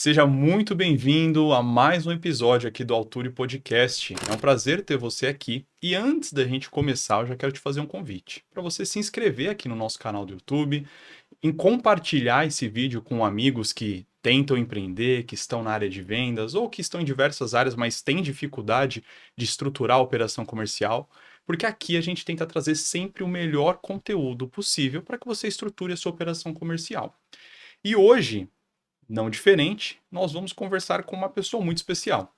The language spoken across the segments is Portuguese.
Seja muito bem-vindo a mais um episódio aqui do Alture Podcast. É um prazer ter você aqui. E antes da gente começar, eu já quero te fazer um convite para você se inscrever aqui no nosso canal do YouTube, em compartilhar esse vídeo com amigos que tentam empreender, que estão na área de vendas ou que estão em diversas áreas, mas têm dificuldade de estruturar a operação comercial, porque aqui a gente tenta trazer sempre o melhor conteúdo possível para que você estruture a sua operação comercial. E hoje, não diferente, nós vamos conversar com uma pessoa muito especial.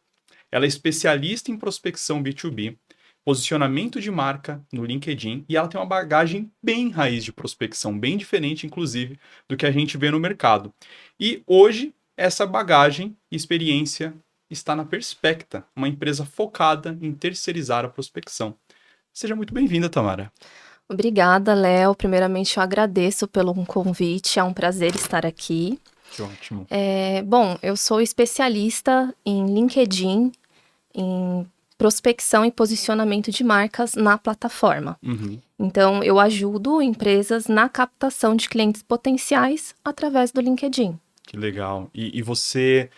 Ela é especialista em prospecção B2B, posicionamento de marca no LinkedIn e ela tem uma bagagem bem raiz de prospecção, bem diferente, inclusive, do que a gente vê no mercado. E hoje, essa bagagem e experiência está na Perspecta, uma empresa focada em terceirizar a prospecção. Seja muito bem-vinda, Tamara. Obrigada, Léo. Primeiramente, eu agradeço pelo convite. É um prazer estar aqui. Que ótimo. Bom, eu sou especialista em LinkedIn, em prospecção e posicionamento de marcas na plataforma. Então, eu ajudo empresas na captação de clientes potenciais através do LinkedIn. Que legal. E você...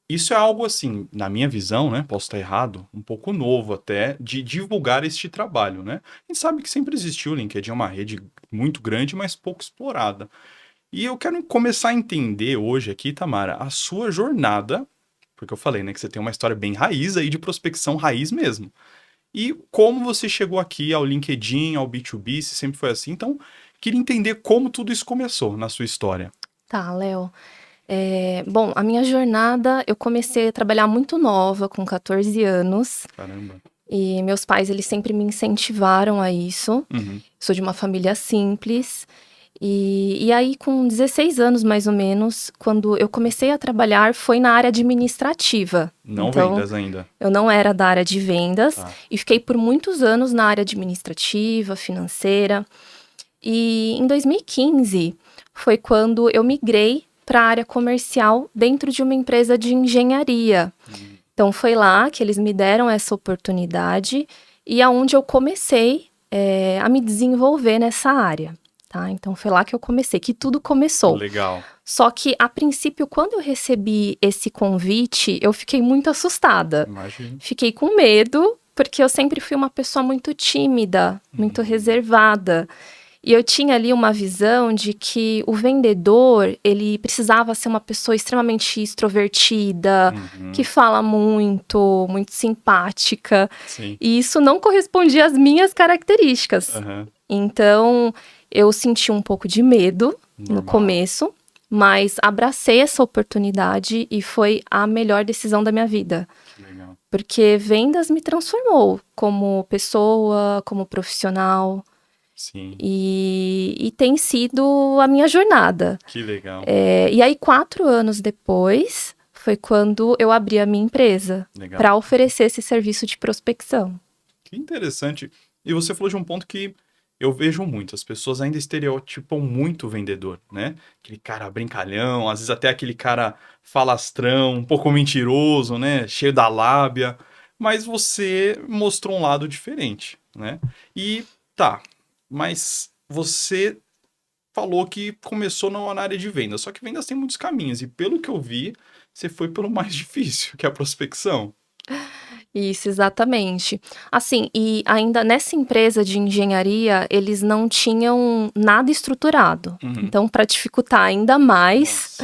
Isso é algo assim, na minha visão, né? Posso estar errado, um pouco novo até, de divulgar este trabalho, né? A gente sabe que sempre existiu, o LinkedIn é uma rede muito grande, mas pouco explorada. E eu quero começar a entender hoje aqui, Tamara, a sua jornada, porque eu falei, né, que você tem uma história bem raiz aí de prospecção raiz mesmo. E como você chegou aqui ao LinkedIn, ao B2B, se sempre foi assim. Então, queria entender como tudo isso começou na sua história. Tá, Léo. Bom, a minha jornada, eu comecei a trabalhar muito nova, com 14 anos. Caramba. E meus pais, eles sempre me incentivaram a isso. Uhum. Sou de uma família simples. E aí, com 16 anos, mais ou menos, quando eu comecei a trabalhar, foi na área administrativa. Não Então, vendas ainda. eu não era da área de vendas. Tá. E fiquei por muitos anos na área administrativa, financeira. E em 2015, foi quando eu migrei para a área comercial dentro de uma empresa de engenharia. Então, foi lá que eles me deram essa oportunidade e aonde eu comecei a me desenvolver nessa área. Tá? Então, foi lá que eu comecei, que tudo começou. Legal. Só que, a princípio, quando eu recebi esse convite, eu fiquei muito assustada. Imagino. Fiquei com medo, porque eu sempre fui uma pessoa muito tímida, muito reservada. E eu tinha ali uma visão de que o vendedor, ele precisava ser uma pessoa extremamente extrovertida, que fala muito, muito simpática. Sim. E isso não correspondia às minhas características. Então, eu senti um pouco de medo no começo, mas abracei essa oportunidade e foi a melhor decisão da minha vida. Que legal. Porque vendas me transformou como pessoa, como profissional. Sim. E tem sido a minha jornada. Que legal. E aí, 4 anos depois, foi quando eu abri a minha empresa para oferecer esse serviço de prospecção. Que interessante. E você falou de um ponto que eu vejo muito. As pessoas ainda estereotipam muito o vendedor, né? Aquele cara brincalhão, às vezes até aquele cara falastrão, um pouco mentiroso, né? Cheio da lábia. Mas você mostrou um lado diferente, né? E tá, mas você falou que começou na área de vendas. Só que vendas tem muitos caminhos. E pelo que eu vi, você foi pelo mais difícil, que é a prospecção. Isso, exatamente. Assim, e ainda nessa empresa de engenharia, eles não tinham nada estruturado. Então, para dificultar ainda mais,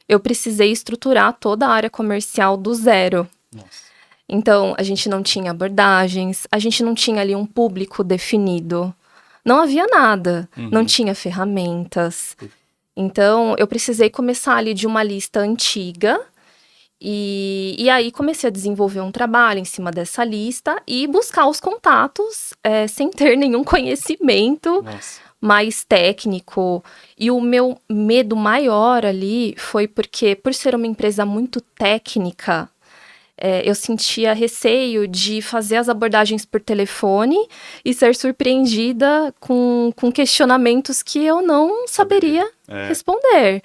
eu precisei estruturar toda a área comercial do zero. Então, a gente não tinha abordagens, a gente não tinha ali um público definido. Não havia nada, não tinha ferramentas. Então, eu precisei começar ali de uma lista antiga. E aí comecei a desenvolver um trabalho em cima dessa lista e buscar os contatos sem ter nenhum conhecimento mais técnico. E o meu medo maior ali foi porque, por ser uma empresa muito técnica, eu sentia receio de fazer as abordagens por telefone e ser surpreendida com questionamentos que eu não saberia responder.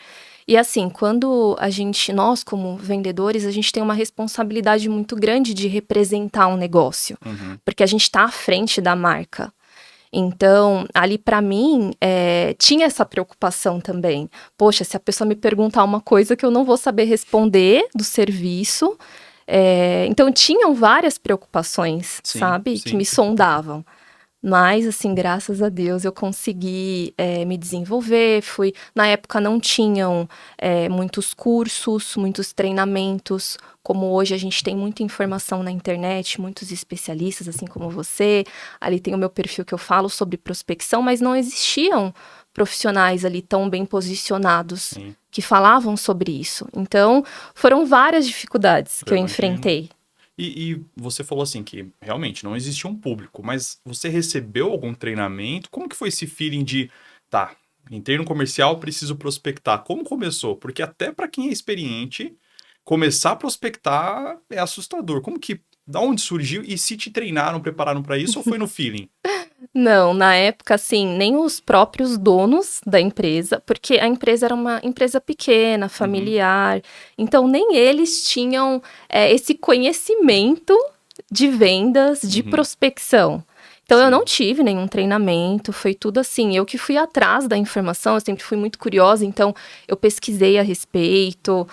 E assim, quando nós como vendedores, a gente tem uma responsabilidade muito grande de representar um negócio. Porque a gente está à frente da marca. Então, ali para mim, tinha essa preocupação também. Poxa, se a pessoa me perguntar uma coisa que eu não vou saber responder do serviço. Então, tinham várias preocupações, Sim, sabe? Que sim. me sondavam. Mas, assim, graças a Deus, eu consegui me desenvolver. Na época não tinham muitos cursos, muitos treinamentos, como hoje a gente tem muita informação na internet, muitos especialistas, assim como você. Ali tem o meu perfil que eu falo sobre prospecção, mas não existiam profissionais ali tão bem posicionados Sim. que falavam sobre isso. Então, foram várias dificuldades que Eu eu imagino. enfrentei. E você falou assim que realmente não existia um público, mas você recebeu algum treinamento? Como que foi esse feeling de, tá, entrei no comercial, preciso prospectar? Como começou? Porque até para quem é experiente, começar a prospectar é assustador. Como que, da onde surgiu e se te treinaram, prepararam para isso ou foi no feeling? Não, na época, assim, nem os próprios donos da empresa, porque a empresa era uma empresa pequena, Uhum, familiar, então nem eles tinham esse conhecimento de vendas, de uhum, prospecção. Então eu não sim. tive nenhum treinamento, foi tudo assim, eu que fui atrás da informação, eu sempre fui muito curiosa, então eu pesquisei a respeito.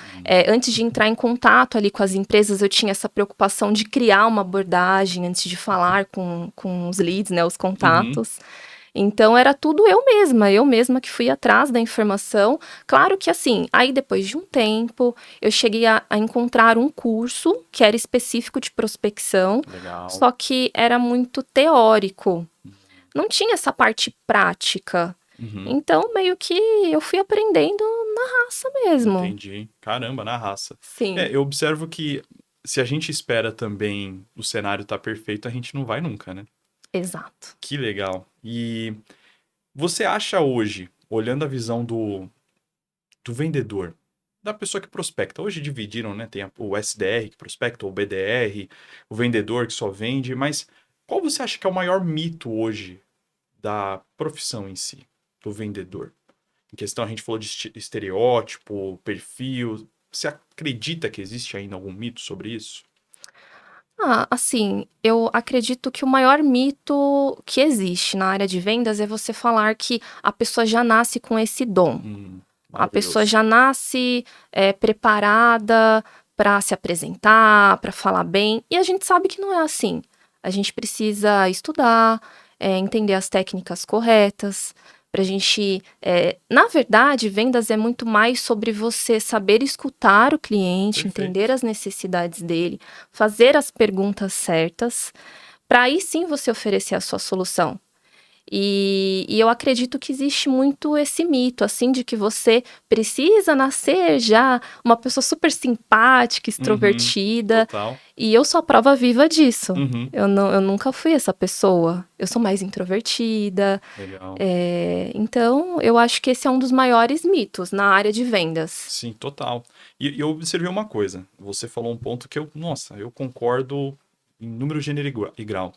Antes de entrar em contato ali com as empresas, eu tinha essa preocupação de criar uma abordagem antes de falar com os leads, né, os Uhum, contatos. Então era tudo eu mesma que fui atrás da informação. Claro que assim, aí depois de um tempo, eu cheguei a encontrar um curso que era específico de prospecção, legal. só que era muito teórico. Não tinha essa parte prática. Uhum, Então, meio que eu fui aprendendo na raça mesmo. entendi. Caramba, na raça. Sim, Eu observo que se a gente espera também o cenário tá perfeito, a gente não vai nunca, né? exato. Que legal. E você acha hoje, olhando a visão do vendedor, da pessoa que prospecta, hoje dividiram, né? Tem o SDR que prospecta, o BDR, o vendedor que só vende, mas qual você acha que é o maior mito hoje da profissão em si, do vendedor? Em questão, a gente falou de estereótipo, perfil. Você acredita que existe ainda algum mito sobre isso? Ah, assim, eu acredito que o maior mito que existe na área de vendas é você falar que a pessoa já nasce com esse dom. A pessoa Maravilhoso. já nasce preparada para se apresentar, para falar bem, e a gente sabe que não é assim. A gente precisa estudar, entender as técnicas corretas, para a gente. Na verdade, vendas é muito mais sobre você saber escutar o cliente, entender Perfeito. as necessidades dele, fazer as perguntas certas, para aí sim você oferecer a sua solução. E eu acredito que existe muito esse mito, assim, de que você precisa nascer já uma pessoa super simpática, Uhum, extrovertida, total. e eu sou a prova viva disso. Uhum, Eu nunca fui essa pessoa. Eu sou mais introvertida. legal. Então, eu acho que esse é um dos maiores mitos na área de vendas. Sim, total. E eu observei uma coisa. Você falou um ponto que nossa, eu concordo em número, gênero e grau.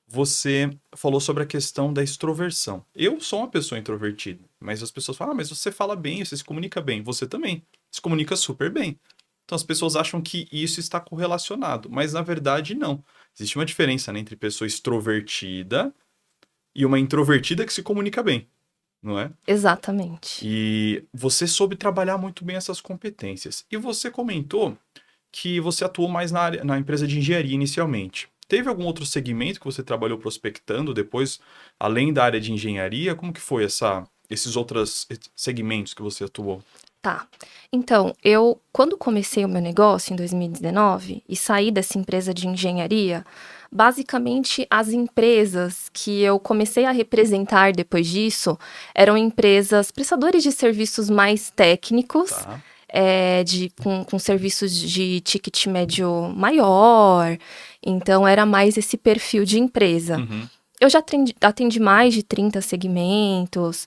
Você falou sobre a questão da extroversão. Eu sou uma pessoa introvertida, mas as pessoas falam, mas você fala bem, você se comunica bem. Você também se comunica super bem. Então as pessoas acham que isso está correlacionado, mas na verdade não. Existe uma diferença, né, entre pessoa extrovertida e uma introvertida que se comunica bem, não é? Exatamente. E você soube trabalhar muito bem essas competências. E você comentou que você atuou mais na empresa de engenharia inicialmente. Teve algum outro segmento que você trabalhou prospectando depois, além da área de engenharia? Como que foi esses outros segmentos que você atuou? Tá. Então, eu, quando comecei o meu negócio em 2019 e saí dessa empresa de engenharia, basicamente as empresas que eu comecei a representar depois disso eram empresas prestadores de serviços mais técnicos, Tá. com serviços de ticket médio maior. Então, era mais esse perfil de empresa. Uhum. Eu já atendi mais de 30 segmentos,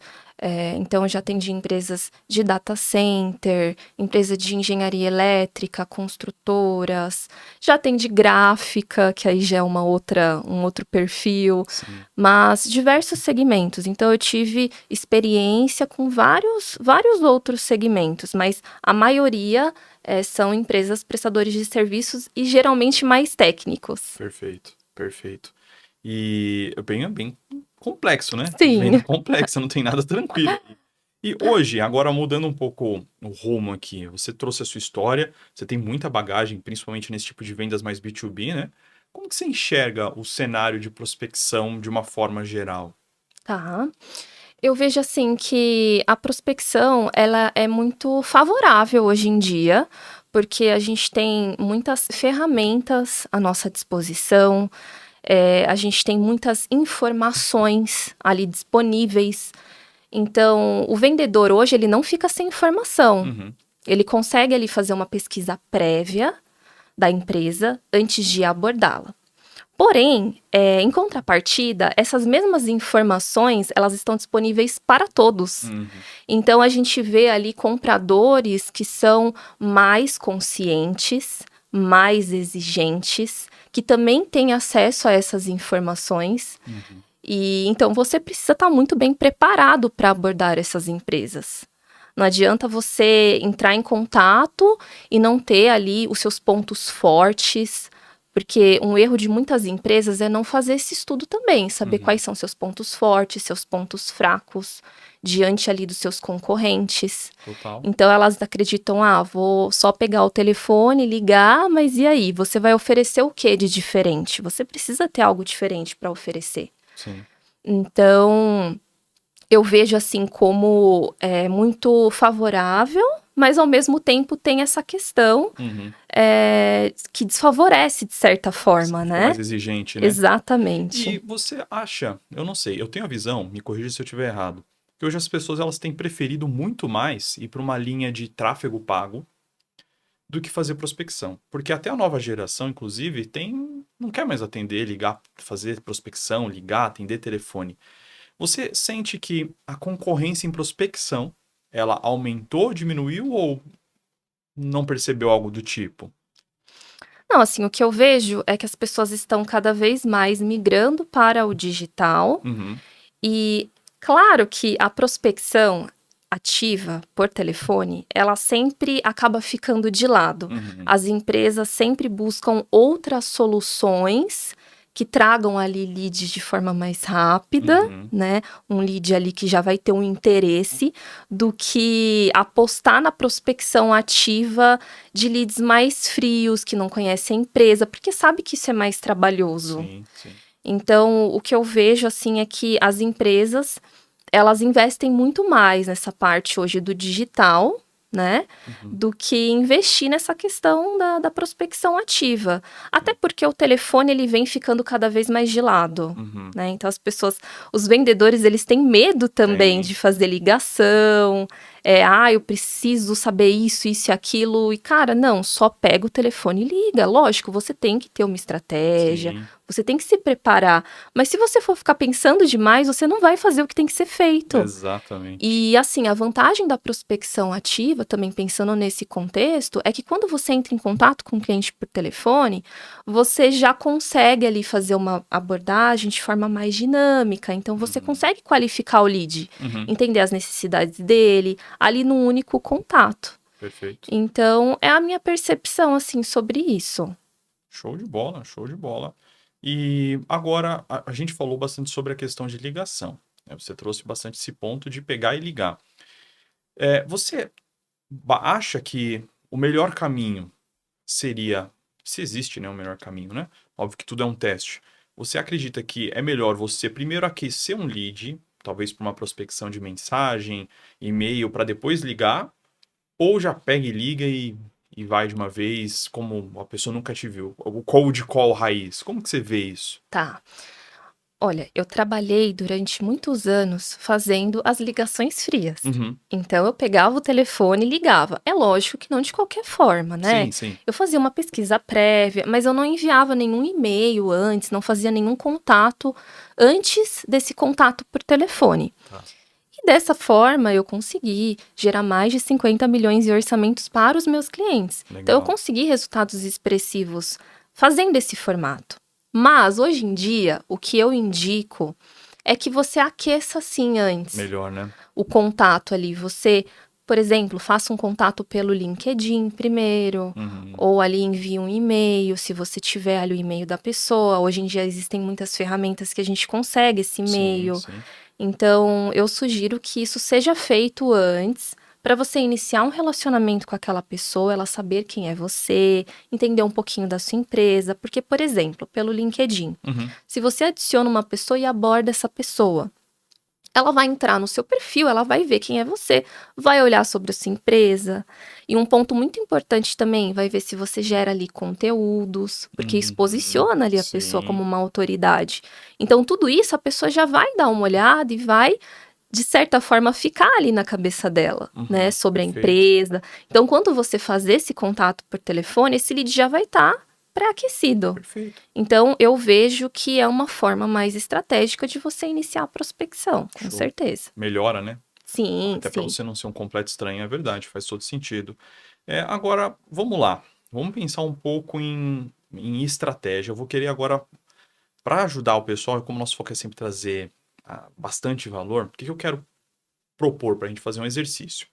então eu já atendi empresas de data center, empresa de engenharia elétrica, construtoras, já atendi gráfica, que aí já é um outro perfil, Sim. mas diversos segmentos. Então eu tive experiência com vários outros segmentos, mas a maioria são empresas prestadores de serviços e geralmente mais técnicos. Perfeito. Perfeito. E bem complexo, né? Sim. Venda complexa, não tem nada tranquilo. E hoje, agora mudando um pouco o rumo aqui, você trouxe a sua história, você tem muita bagagem, principalmente nesse tipo de vendas mais B2B, né? Como que você enxerga o cenário de prospecção de uma forma geral? Tá. Eu vejo assim que a prospecção, ela é muito favorável hoje em dia, porque a gente tem muitas ferramentas à nossa disposição, a gente tem muitas informações ali disponíveis. Então, o vendedor hoje, ele não fica sem informação. Uhum. Ele consegue ali fazer uma pesquisa prévia da empresa antes de abordá-la. Porém, em contrapartida, essas mesmas informações, elas estão disponíveis para todos. Uhum. Então, a gente vê ali compradores que são mais conscientes, mais exigentes, que também têm acesso a essas informações. Uhum. E então, você precisa estar muito bem preparado para abordar essas empresas. Não adianta você entrar em contato e não ter ali os seus pontos fortes, porque um erro de muitas empresas é não fazer esse estudo também, saber quais são seus pontos fortes, seus pontos fracos, diante ali dos seus concorrentes. Total. Então elas acreditam, vou só pegar o telefone, ligar, mas e aí? Você vai oferecer o que de diferente? Você precisa ter algo diferente para oferecer. Sim. Então, eu vejo assim como muito favorável, mas ao mesmo tempo tem essa questão que desfavorece de certa forma, Sim, né? mais exigente, né? Exatamente. E você acha, eu não sei, eu tenho a visão, me corrija se eu estiver errado, que hoje as pessoas elas têm preferido muito mais ir para uma linha de tráfego pago do que fazer prospecção. Porque até a nova geração, inclusive, não quer mais atender, ligar, fazer prospecção, ligar, atender telefone. Você sente que a concorrência em prospecção, ela aumentou, diminuiu ou não percebeu algo do tipo? Não, assim, o que eu vejo é que as pessoas estão cada vez mais migrando para o digital. Uhum. E claro que a prospecção ativa por telefone, ela sempre acaba ficando de lado. Uhum. As empresas sempre buscam outras soluções que tragam ali leads de forma mais rápida, né? Um lead ali que já vai ter um interesse, do que apostar na prospecção ativa de leads mais frios, que não conhecem a empresa, porque sabe que isso é mais trabalhoso. Sim, sim. Então, o que eu vejo, assim, é que as empresas, elas investem muito mais nessa parte hoje do digital, né? Do que investir nessa questão da prospecção ativa. Até porque o telefone, ele vem ficando cada vez mais de lado, né? Então, os vendedores, eles têm medo também de fazer ligação. Eu preciso saber isso e aquilo. E, cara, não, só pega o telefone e liga. Lógico, você tem que ter uma estratégia. Sim. Você tem que se preparar. Mas se você for ficar pensando demais, você não vai fazer o que tem que ser feito. Exatamente. E, assim, a vantagem da prospecção ativa, também pensando nesse contexto, é que quando você entra em contato com o cliente por telefone, você já consegue ali fazer uma abordagem de forma mais dinâmica. Então, você consegue qualificar o lead, entender as necessidades dele, ali num único contato. Perfeito. Então, é a minha percepção, assim, sobre isso. Show de bola, show de bola. E agora, a gente falou bastante sobre a questão de ligação, né? Você trouxe bastante esse ponto de pegar e ligar. Você acha que o melhor caminho seria, se existe, né, o melhor caminho, né? Óbvio que tudo é um teste. Você acredita que é melhor você primeiro aquecer um lead, talvez para uma prospecção de mensagem, e-mail, para depois ligar, ou já pega e liga e vai de uma vez, como a pessoa nunca te viu? O cold call raiz. Como que você vê isso? Tá. Olha, eu trabalhei durante muitos anos fazendo as ligações frias. Então, eu pegava o telefone e ligava. É lógico que não de qualquer forma, né? Sim, sim. Eu fazia uma pesquisa prévia, mas eu não enviava nenhum e-mail antes, não fazia nenhum contato antes desse contato por telefone. Tá. E dessa forma, eu consegui gerar mais de 50 milhões de orçamentos para os meus clientes. Legal. Então, eu consegui resultados expressivos fazendo esse formato. Mas, hoje em dia, o que eu indico é que você aqueça, sim, antes. Melhor, né? O contato ali. Você por exemplo, faça um contato pelo LinkedIn primeiro, ou ali envie um e-mail, se você tiver ali o e-mail da pessoa. Hoje em dia existem muitas ferramentas que a gente consegue esse e-mail. Sim. Então, eu sugiro que isso seja feito antes, para você iniciar um relacionamento com aquela pessoa, ela saber quem é você, entender um pouquinho da sua empresa. Porque, por exemplo, pelo LinkedIn, se você adiciona uma pessoa e aborda essa pessoa, ela vai entrar no seu perfil, ela vai ver quem é você, vai olhar sobre a sua empresa. E um ponto muito importante também, vai ver se você gera ali conteúdos, porque isso posiciona ali a pessoa como uma autoridade. Então, tudo isso a pessoa já vai dar uma olhada e vai, de certa forma, ficar ali na cabeça dela, né, sobre a empresa. Então, quando você fazer esse contato por telefone, esse lead já vai estar pré-aquecido. Perfeito. Então, eu vejo que é uma forma mais estratégica de você iniciar a prospecção, com certeza. Melhora, né? Sim, Até para você não ser um completo estranho, é verdade, faz todo sentido. Agora, vamos lá. Vamos pensar um pouco em estratégia. Eu vou querer agora, para ajudar o pessoal, como nosso foco é sempre trazer bastante valor, o que eu quero propor para a gente fazer um exercício?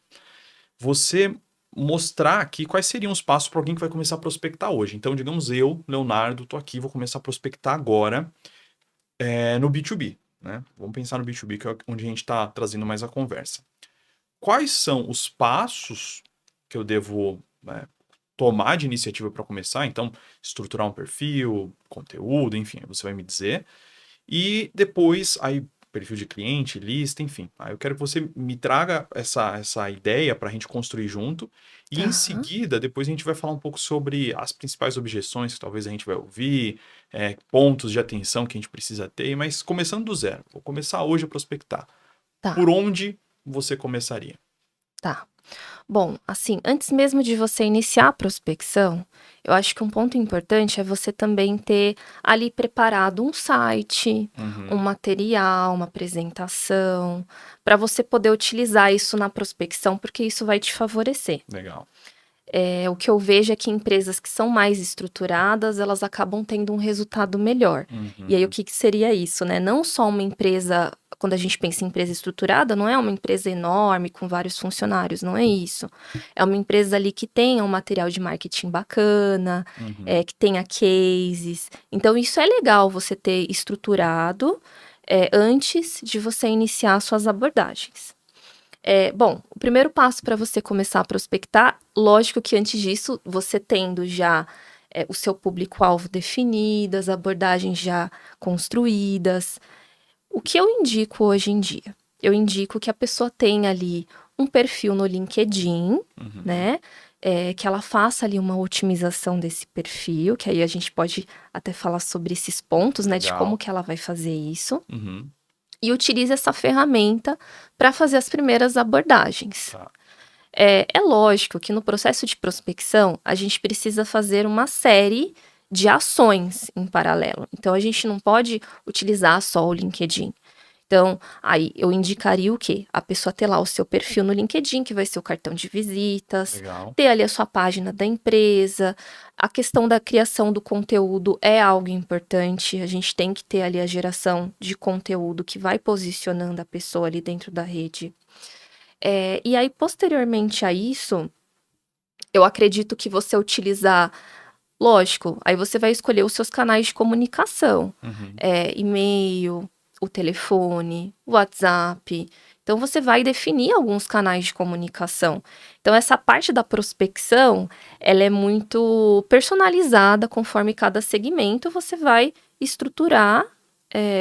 Você mostrar aqui quais seriam os passos para alguém que vai começar a prospectar hoje. Então, digamos, eu, Leonardo, estou aqui, vou começar a prospectar agora no B2B. Né? Vamos pensar no B2B, que é onde a gente está trazendo mais a conversa. Quais são os passos que eu devo tomar de iniciativa para começar? Então, estruturar um perfil, conteúdo, enfim, você vai me dizer. E depois, aí, perfil de cliente, lista, enfim. Aí eu quero que você me traga essa ideia para a gente construir junto. E em seguida, depois a gente vai falar um pouco sobre as principais objeções que talvez a gente vai ouvir, pontos de atenção que a gente precisa ter, mas começando do zero. Vou começar hoje a prospectar. Por onde você começaria? Tá. Bom, assim, antes mesmo de você iniciar a prospecção, eu acho que um ponto importante é você também ter ali preparado um site, um material, uma apresentação, para você poder utilizar isso na prospecção, porque isso vai te favorecer. Legal. O que eu vejo é que empresas que são mais estruturadas, elas acabam tendo um resultado melhor. E aí, o que seria isso, né? Não só uma empresa, quando a gente pensa em empresa estruturada, não é uma empresa enorme com vários funcionários, não é isso. É uma empresa ali que tenha um material de marketing bacana, que tenha cases. Então, isso é legal você ter estruturado antes de você iniciar suas abordagens. Bom, o primeiro passo para você começar a prospectar, lógico que antes disso, você tendo já o seu público-alvo definido, as abordagens já construídas. O que eu indico hoje em dia? Eu indico que a pessoa tenha ali um perfil no LinkedIn, né? Que ela faça ali uma otimização desse perfil, que aí a gente pode até falar sobre esses pontos, né? De como que ela vai fazer isso. E utilize essa ferramenta para fazer as primeiras abordagens. Tá. É lógico que no processo de prospecção, a gente precisa fazer uma série de ações em paralelo. Então, a gente não pode utilizar só o LinkedIn. Então, aí eu indicaria o quê? A pessoa ter lá o seu perfil no LinkedIn, que vai ser o cartão de visitas, ter ali a sua página da empresa. A questão da criação do conteúdo é algo importante. A gente tem que ter ali a geração de conteúdo que vai posicionando a pessoa ali dentro da rede. E aí, posteriormente a isso, eu acredito que você utilizar. Lógico, aí você vai escolher os seus canais de comunicação, e-mail, o telefone, o WhatsApp. Então, você vai definir alguns canais de comunicação. Então, essa parte da prospecção, ela é muito personalizada conforme cada segmento, você vai estruturar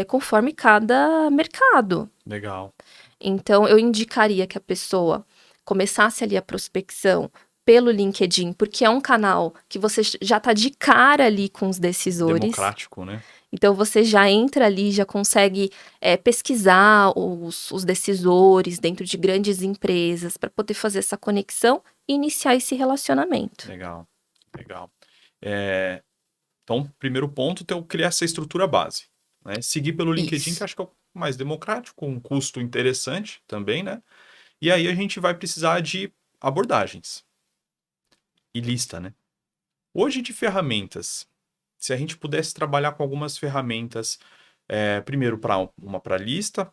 conforme cada mercado. Legal. Então, eu indicaria que a pessoa começasse ali a prospecção pelo LinkedIn, porque é um canal que você já está de cara ali com os decisores. Democrático, né? Então, você já entra ali, já consegue pesquisar os decisores dentro de grandes empresas para poder fazer essa conexão e iniciar esse relacionamento. Legal. Então, primeiro ponto, criar essa estrutura base. Né? Seguir pelo LinkedIn, Isso. que acho que é o mais democrático, com um custo interessante também, né? E aí a gente vai precisar de abordagens. E lista, né? Hoje de ferramentas, se a gente pudesse trabalhar com algumas ferramentas Primeiro, para lista,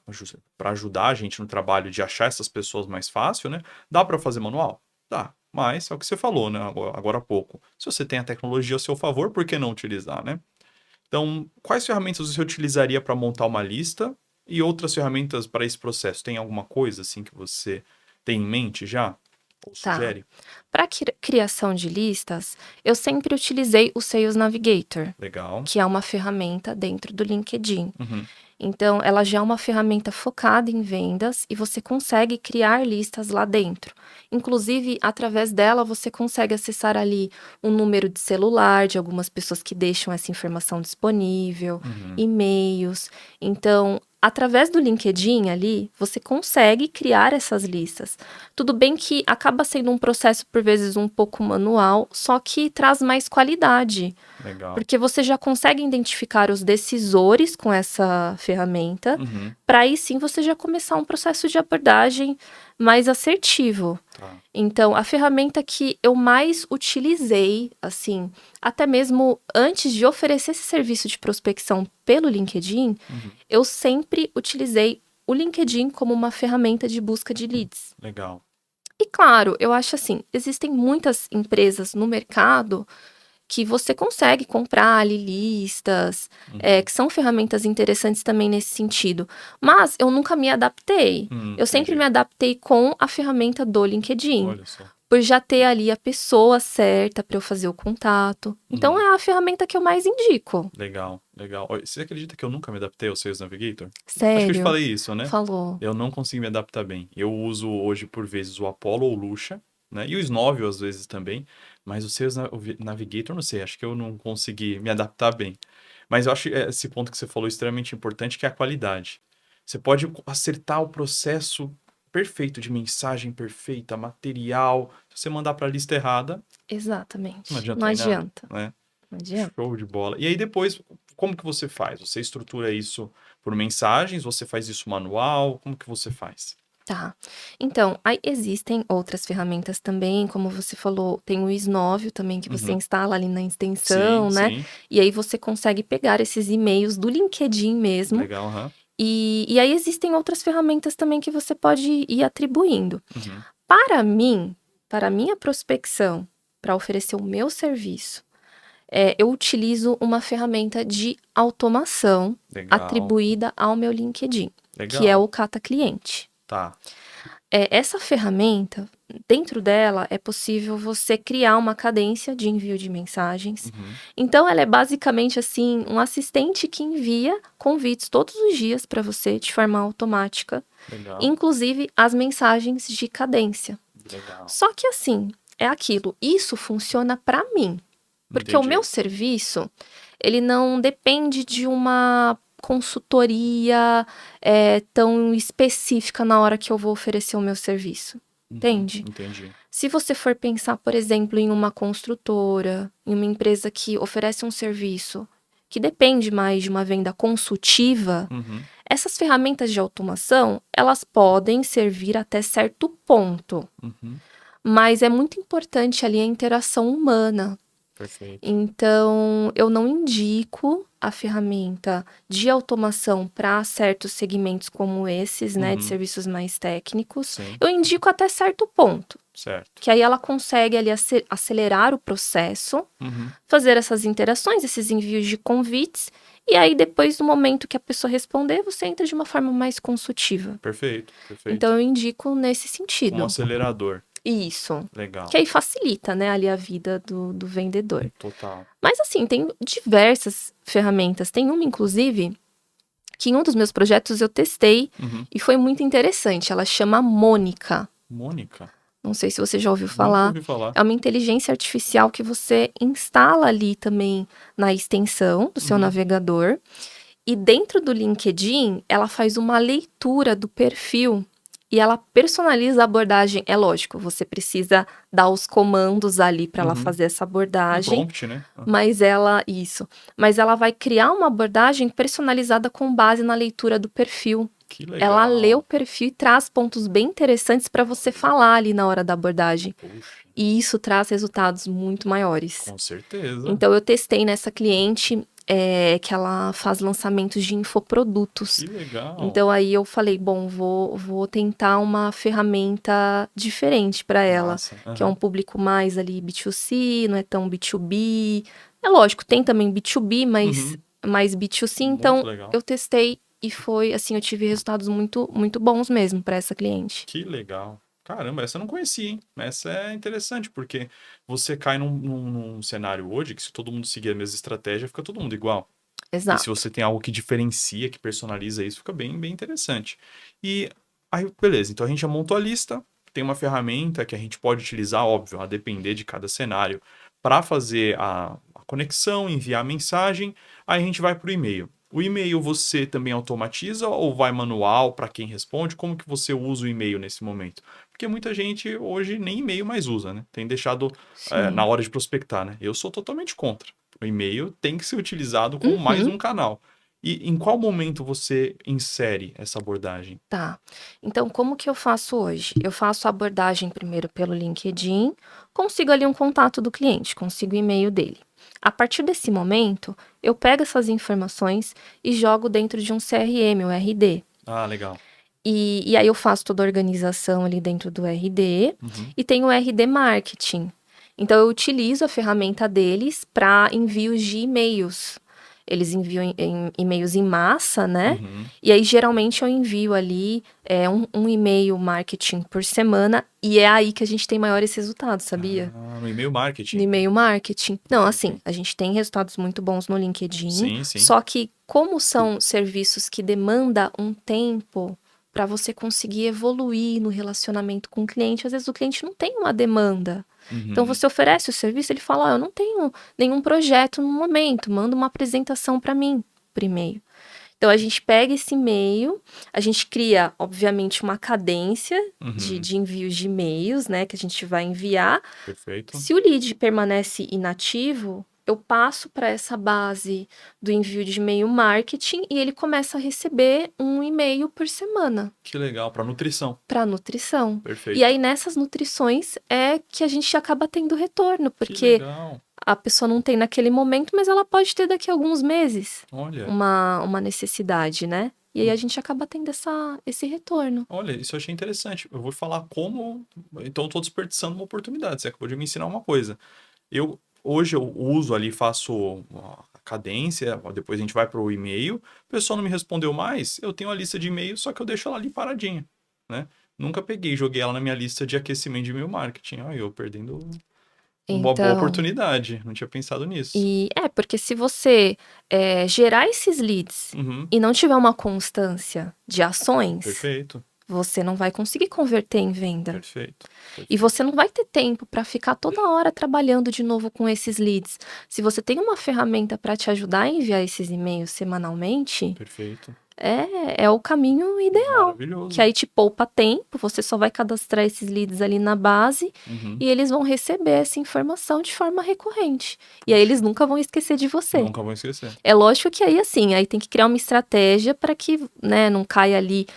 para ajudar a gente no trabalho de achar essas pessoas mais fácil, né? Dá para fazer manual? Dá. Mas é o que você falou, né? Agora há pouco. Se você tem a tecnologia ao seu favor, por que não utilizar, né? Então, quais ferramentas você utilizaria para montar uma lista e outras ferramentas para esse processo? Tem alguma coisa assim que você tem em mente já? Ou Tá. sugere? Para criação de listas, eu sempre utilizei o Sales Navigator, Legal. que é uma ferramenta dentro do LinkedIn. Uhum. Então, ela já é uma ferramenta focada em vendas e você consegue criar listas lá dentro. Inclusive, através dela, você consegue acessar ali um número de celular de algumas pessoas que deixam essa informação disponível, Uhum. e-mails. Então, através do LinkedIn ali, você consegue criar essas listas. Tudo bem que acaba sendo um processo, por vezes, um pouco manual, só que traz mais qualidade. Legal. Porque você já consegue identificar os decisores com essa ferramenta, Uhum. para aí sim você já começar um processo de abordagem mais assertivo. Tá. Então, a ferramenta que eu mais utilizei, assim, até mesmo antes de oferecer esse serviço de prospecção pelo LinkedIn, Uhum. eu sempre utilizei o LinkedIn como uma ferramenta de busca de leads. Legal. E claro, eu acho assim, existem muitas empresas no mercado que você consegue comprar ali listas, Uhum. que são ferramentas interessantes também nesse sentido. Mas eu nunca me adaptei. Eu sempre Entendi. me adaptei com a ferramenta do LinkedIn, Olha só. por já ter ali a pessoa certa para eu fazer o contato. Então Uhum. é a ferramenta que eu mais indico. Legal, legal. Olha, você acredita que eu nunca me adaptei ao Sales Navigator? Acho que eu te Sério? falei isso, né? Falou. Eu não consegui me adaptar bem. Eu uso hoje, por vezes, o Apollo ou o Lucha, né? E o Snovio, às vezes, também. Mas o Sales Navigator, não sei, acho que eu não consegui me adaptar bem. Mas eu acho esse ponto que você falou extremamente importante, que é a qualidade. Você pode acertar o processo perfeito de mensagem perfeita, material. Se você mandar para a lista errada, não Exatamente. Não adianta em nada, adianta. né? Não adianta. Show de bola. E aí depois, como que você faz? Você estrutura isso por mensagens? Você faz isso manual? Como que você faz? Tá. Então, aí existem outras ferramentas também, como você falou, tem o Snóvio também que você Uhum. instala ali na Sim, extensão, né? sim. E aí você consegue pegar esses e-mails do LinkedIn mesmo. Legal, aham. E aí existem outras ferramentas também que você pode ir atribuindo. Uhum. Para mim, para a minha prospecção, para oferecer o meu serviço, eu utilizo uma ferramenta de automação Legal, atribuída ao meu LinkedIn, que é legal. o Cata Cliente. Tá. Essa ferramenta, dentro dela, é possível você criar uma cadência de envio de mensagens. Uhum. Então, ela é basicamente assim um assistente que envia convites todos os dias para você de forma automática, Legal, inclusive as mensagens de cadência. legal. Só que assim, é aquilo, isso funciona para mim, porque o meu Entendi. serviço, ele não depende de uma consultoria tão específica na hora que eu vou oferecer o meu serviço, Uhum. entende? Entendi. Se você for pensar, por exemplo, em uma construtora, em uma empresa que oferece um serviço que depende mais de uma venda consultiva, Uhum. essas ferramentas de automação, elas podem servir até certo ponto, Uhum. mas é muito importante ali a interação humana. Perfeito. Então, eu não indico a ferramenta de automação para certos segmentos como esses, né, de Uhum. serviços mais técnicos. Sim, Eu indico até certo ponto, certo. que aí ela consegue ali acelerar o processo, Uhum. fazer essas interações, esses envios de convites, e aí depois do momento que a pessoa responder, você entra de uma forma mais consultiva. Perfeito, Então, perfeito. eu indico nesse Como sentido. acelerador. Isso. Que Legal. aí facilita, né, ali a vida do vendedor. Total. Mas assim, tem diversas ferramentas. Tem uma, inclusive, que em um dos meus projetos eu testei Uhum. e foi muito interessante. Ela chama Mônica. Mônica? Não sei se você já ouviu Nunca falar. ouvi falar. É uma inteligência artificial que você instala ali também na extensão do seu Uhum. navegador. E dentro do LinkedIn, ela faz uma leitura do perfil e ela personaliza a abordagem. É lógico, você precisa dar os comandos ali para ela Uhum. fazer essa Um abordagem. prompt, né? Aham. Mas ela vai criar uma abordagem personalizada com base na leitura do perfil. Que Ela lê o legal. perfil e traz pontos bem interessantes para você falar ali na hora da abordagem. Puxa, E isso traz resultados muito maiores. com certeza. Então, eu testei nessa cliente. que ela faz lançamentos de infoprodutos. Que legal. Então aí eu falei, bom, vou tentar uma ferramenta diferente para ela, Massa. que é um público mais ali B2C, não é tão B2B. É lógico, tem também B2B, mas mais B2C. Muito Então legal. eu testei e foi assim, eu tive resultados muito, muito bons mesmo para essa cliente. Que legal. Caramba, essa eu não conhecia, hein? Essa é interessante, porque você cai num cenário hoje que se todo mundo seguir a mesma estratégia, fica todo mundo igual. E se Exato. você tem algo que diferencia, que personaliza isso, fica bem, bem interessante. E aí, beleza, então a gente já montou a lista, tem uma ferramenta que a gente pode utilizar, óbvio, a depender de cada cenário, para fazer a conexão, enviar a mensagem, aí a gente vai para o e-mail. O e-mail você também automatiza ou vai manual para quem responde? Como que você usa o e-mail nesse momento? Porque muita gente hoje nem e-mail mais usa, né? Tem deixado na Sim. hora de prospectar, né? Eu sou totalmente contra. O e-mail tem que ser utilizado como mais Uhum. um canal. E em qual momento você insere essa abordagem? Tá. Então, como que eu faço hoje? Eu faço a abordagem primeiro pelo LinkedIn, consigo ali um contato do cliente, consigo o e-mail dele. A partir desse momento, eu pego essas informações e jogo dentro de um CRM, o RD. Ah, legal. E aí eu faço toda a organização ali dentro do RD Uhum. e tem o RD Marketing. Então, eu utilizo a ferramenta deles para envios de e-mails. Eles enviam e-mails em massa, né? Uhum. E aí, geralmente, eu envio ali um e-mail marketing por semana. E é aí que a gente tem maiores resultados, sabia? Ah, no e-mail No marketing. e-mail marketing. Não, assim, Entendi. a gente tem resultados muito bons no LinkedIn. Sim, sim. Só que, como são serviços que demandam um tempo para você conseguir evoluir no relacionamento com o cliente, às vezes o cliente não tem uma demanda. Então, Uhum. você oferece o serviço, ele fala, eu não tenho nenhum projeto no momento, manda uma apresentação para mim por e-mail. Então, a gente pega esse e-mail, a gente cria, obviamente, uma cadência Uhum. de envios de e-mails, né, que a gente vai enviar. Perfeito. Se o lead permanece inativo, eu passo para essa base do envio de e-mail marketing e ele começa a receber um e-mail por semana Que legal, para nutrição. para nutrição. E Perfeito. aí, nessas nutrições, é que a gente acaba tendo retorno, Que porque legal. a pessoa não tem naquele momento, mas ela pode ter daqui a alguns meses Olha, uma necessidade, né? E aí a gente acaba tendo esse retorno. olha, isso eu achei interessante. Eu vou falar como. Então, eu estou desperdiçando uma oportunidade. Você acabou de me ensinar uma coisa. Hoje eu uso ali, faço a cadência, depois a gente vai para o e-mail. O pessoal não me respondeu mais, eu tenho a lista de e-mail, só que eu deixo ela ali paradinha, né? Nunca peguei, joguei ela na minha lista de aquecimento de e-mail marketing. Olha, eu perdendo uma boa Então, oportunidade. Não tinha pensado nisso. porque se você gerar esses leads Uhum, e não tiver uma constância de ações, perfeito, você não vai conseguir converter em venda. perfeito, E perfeito. você não vai ter tempo para ficar toda hora trabalhando de novo com esses leads. Se você tem uma ferramenta para te ajudar a enviar esses e-mails semanalmente, Perfeito. é o caminho ideal. Que Maravilhoso. aí te poupa tempo, você só vai cadastrar esses leads ali na base Uhum. e eles vão receber essa informação de forma recorrente. E aí eles nunca vão esquecer de você. Nunca vou esquecer. É lógico que aí, assim, aí tem que criar uma estratégia para que, né, não caia ali.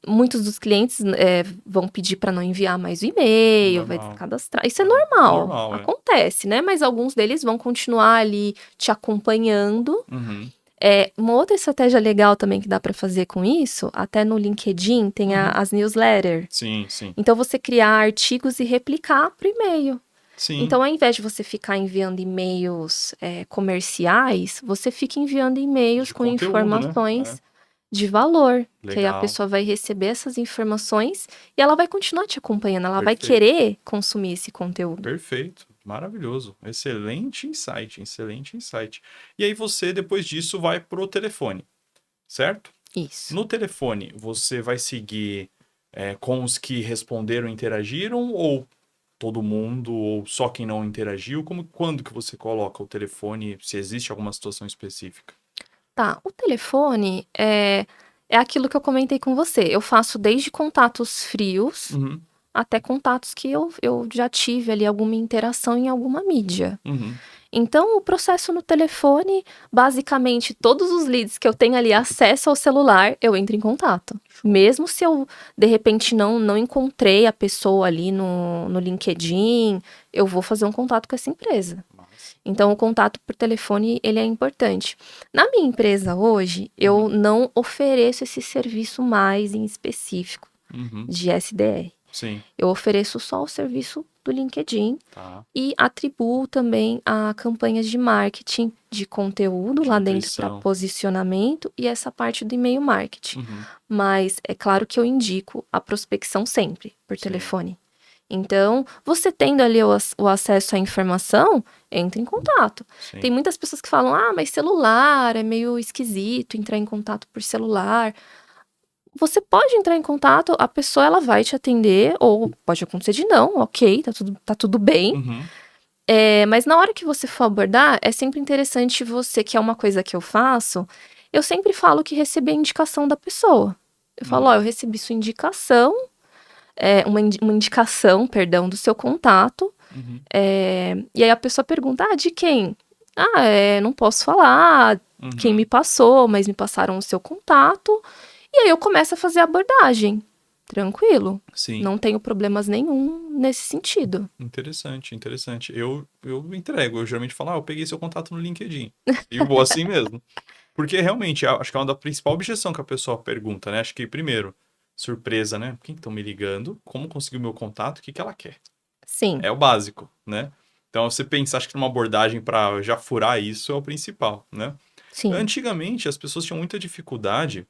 Muitos dos clientes vão pedir para não enviar mais o e-mail, vai Normal. descadastrar. Isso é normal, Normal, é. acontece, né? Mas alguns deles vão continuar ali te acompanhando. Uhum. Uma outra estratégia legal também que dá para fazer com isso, até no LinkedIn tem as newsletters. Sim, sim. Então, você criar artigos e replicar para e-mail. Sim. Então, ao invés de você ficar enviando e-mails comerciais, você fica enviando e-mails De com conteúdo, né? informações de valor. Que aí a Legal. pessoa vai receber essas informações e ela vai continuar te acompanhando, ela vai Perfeito. querer consumir esse conteúdo. Perfeito. Maravilhoso. Excelente insight, excelente insight. E aí você, depois disso, vai pro telefone, certo? Isso. No telefone, você vai seguir com os que responderam e interagiram, ou todo mundo, ou só quem não interagiu? Quando que você coloca o telefone, se existe alguma situação específica? Tá, o telefone é aquilo que eu comentei com você. Eu faço desde contatos frios Uhum, até contatos que eu já tive ali alguma interação em alguma mídia. uhum. Então, o processo no telefone, basicamente, todos os leads que eu tenho ali acesso ao celular, eu entro em contato. Mesmo se eu, de repente, não encontrei a pessoa ali no LinkedIn, eu vou fazer um contato com essa empresa. Massa. Então, o contato por telefone, ele é importante. Na minha empresa hoje, eu não ofereço esse serviço mais em específico de SDR. Sim. Eu ofereço só o serviço do LinkedIn Tá. e atribuo também a campanhas de marketing de conteúdo De lá dentro para nutrição. posicionamento e essa parte do e-mail marketing. Mas é claro que eu indico a prospecção sempre por telefone. Então, você tendo ali o acesso à informação, entre em contato. Sim. Tem muitas pessoas que falam, mas celular é meio esquisito entrar em contato por celular. Você pode entrar em contato, a pessoa ela vai te atender, ou pode acontecer de não, ok, tá tudo bem. Mas na hora que você for abordar, é sempre interessante você, que é uma coisa que eu faço, eu sempre falo que recebi a indicação da pessoa. Eu falo, eu recebi sua indicação, uma indicação, perdão, do seu contato. E aí a pessoa pergunta, de quem? Não posso falar quem me passou, mas me passaram o seu contato. E aí eu começo a fazer a abordagem. Tranquilo. Sim. Não tenho problemas nenhum nesse sentido. Interessante. Eu entrego. Eu geralmente falo, eu peguei seu contato no LinkedIn. E vou assim mesmo. Porque realmente, acho que é uma da principal objeção que a pessoa pergunta, né? Acho que, primeiro, surpresa, né? Quem estão me ligando? Como conseguiu meu contato? O que ela quer? Sim. É o básico, né? Então, você pensar, acho que numa abordagem para já furar isso é o principal, né? Sim. Antigamente, as pessoas tinham muita dificuldade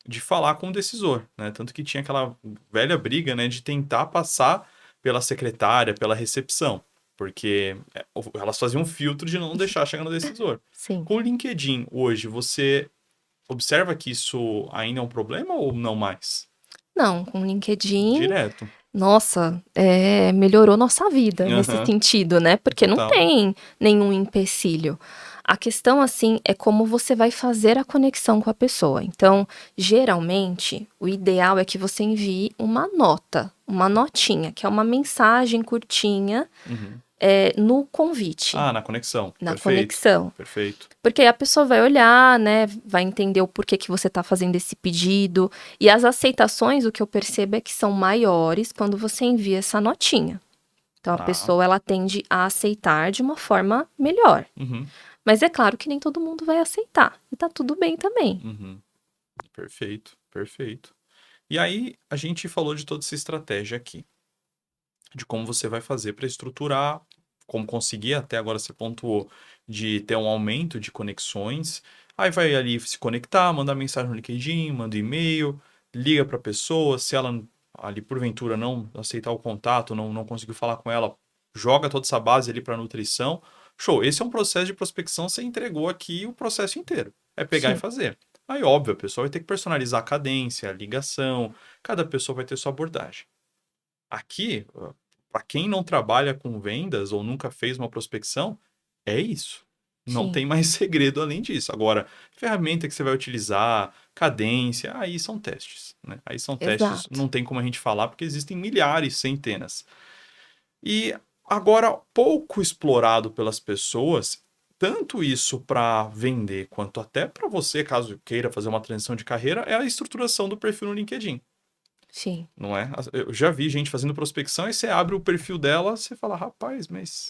de falar com o decisor, né? Tanto que tinha aquela velha briga, né? De tentar passar pela secretária, pela recepção. Porque elas faziam um filtro de não deixar chegar no decisor. Sim. Com o LinkedIn, hoje, você observa que isso ainda é um problema ou não mais? Não, com o LinkedIn... Direto. Nossa, melhorou nossa vida nesse sentido, né? Porque não tem nenhum empecilho. A questão, assim, é como você vai fazer a conexão com a pessoa. Então, geralmente, o ideal é que você envie uma nota, uma notinha, que é uma mensagem curtinha no convite. Na conexão. Na Perfeito. conexão. Perfeito. Porque aí a pessoa vai olhar, né? Vai entender o porquê que você está fazendo esse pedido. E as aceitações, o que eu percebo é que são maiores quando você envia essa notinha. Então, a pessoa, ela tende a aceitar de uma forma melhor. Mas é claro que nem todo mundo vai aceitar. E tá tudo bem também. Perfeito, perfeito. E aí, a gente falou de toda essa estratégia aqui. De como você vai fazer para estruturar, como conseguir, até agora você pontuou, de ter um aumento de conexões. Aí vai ali se conectar, mandar mensagem no LinkedIn, manda e-mail, liga para a pessoa. Se ela ali porventura não aceitar o contato, não conseguiu falar com ela, joga toda essa base ali para nutrição. Show, esse é um processo de prospecção, você entregou aqui o processo inteiro. É pegar e fazer. Aí, óbvio, a pessoa vai ter que personalizar a cadência, a ligação, cada pessoa vai ter sua abordagem. Aqui, para quem não trabalha com vendas ou nunca fez uma prospecção, é isso. Não tem mais segredo além disso. Agora, ferramenta que você vai utilizar, cadência, aí são testes, né? Aí são testes, não tem como a gente falar, porque existem milhares, centenas. E agora, pouco explorado pelas pessoas, tanto isso para vender, quanto até para você, caso queira fazer uma transição de carreira, é a estruturação do perfil no LinkedIn. Sim. Não é? Eu já vi gente fazendo prospecção e você abre o perfil dela, você fala, rapaz, mas